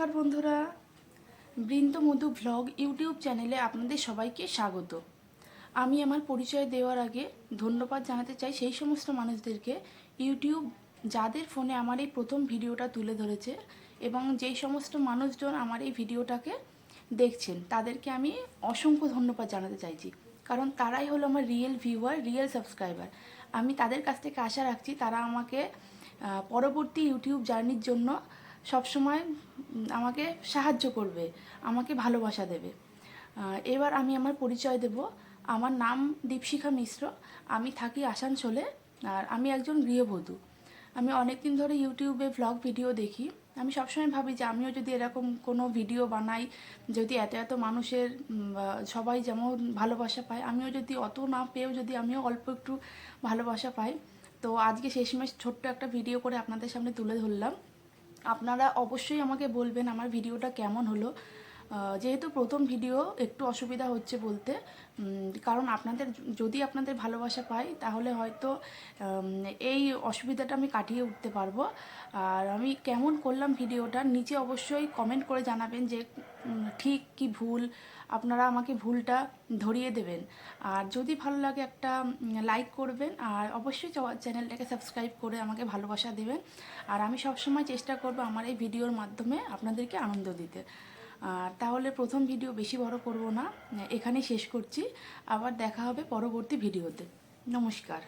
নমস্কার বন্ধুরা, বৃন্দ মধু ব্লগ ইউটিউব চ্যানেলে আপনাদের সবাইকে স্বাগত। আমি আমার পরিচয় দেওয়ার আগে ধন্যবাদ জানাতে চাই সেই সমস্ত মানুষদেরকে ইউটিউব যাদের ফোনে আমার এই প্রথম ভিডিওটা তুলে ধরেছে এবং যেই সমস্ত মানুষজন আমার এই ভিডিওটাকে দেখছেন তাদেরকে আমি অসংখ্য ধন্যবাদ জানাতে চাইছি, কারণ তারাই হলো আমার রিয়েল ভিউয়ার, রিয়েল সাবস্ক্রাইবার। আমি তাদের কাছ থেকে আশা রাখছি তারা আমাকে পরবর্তী ইউটিউব জার্নির জন্য সবসময় আমাকে সাহায্য করবে, আমাকে ভালোবাসা দেবে। এবার আমি আমার পরিচয় দেব। আমার নাম দীপশিখা মিশ্র। আমি থাকি আসানসোলে, আর আমি একজন গৃহবধূ। আমি অনেক দিন ধরে ইউটিউবে ভ্লগ ভিডিও দেখি। আমি সবসময় ভাবি যে আমিও যদি এরকম কোনো ভিডিও বানাই, যদি এত এত মানুষের সবাই যেমন ভালোবাসা পায়, আমিও যদি অত না পেয়েও যদি আমিও অল্প একটু ভালোবাসা পাই। তো আজকে শেষমেশ ছোট্ট একটা ভিডিও করে আপনাদের সামনে তুলে ধরলাম। আপনারা অবশ্যই আমাকে বলবেন আমার ভিডিওটা কেমন হলো। যেহেতু প্রথম ভিডিও একটু অসুবিধা হচ্ছে বলতে, কারণ যদি আপনাদের ভালোবাসা পাই তাহলে হয়তো এই অসুবিধাটা আমি কাটিয়ে উঠতে পারবো। আর আমি কেমন করলাম ভিডিওটা নিচে অবশ্যই কমেন্ট করে জানাবেন যে ঠিক কি ভুল, আপনারা আমাকে ভুলটা ধরিয়ে দেবেন। আর যদি ভালো লাগে একটা লাইক করবেন, আর অবশ্যই চ্যানেলটাকে সাবস্ক্রাইব করে আমাকে ভালোবাসা দেবেন। আর আমি সবসময় চেষ্টা করব আমার এই ভিডিওর মাধ্যমে আপনাদেরকে আনন্দ দিতে। তাহলে প্রথম ভিডিও বেশি বড় করব না, এখানেই শেষ করছি। আবার দেখা হবে পরবর্তী ভিডিওতে। নমস্কার।